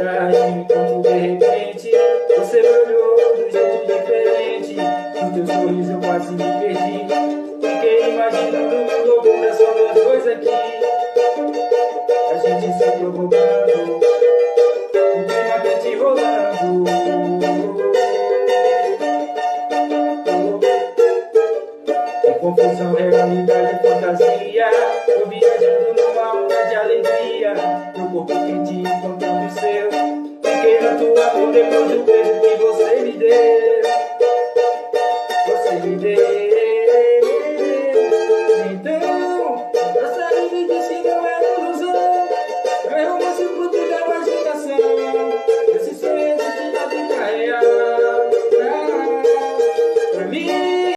realidade, quando de repente você me olhou de jeito diferente. No teu sorriso eu quase me perdi. Fiquei imaginando loucura só nós dois aqui, a gente se provocando, o clima quente rolando. Que confusão, realidade e fantasia. Tô viajando numa onda de alegria, meu corpo quente encontrando o seu. Fiquei na tua mão depois do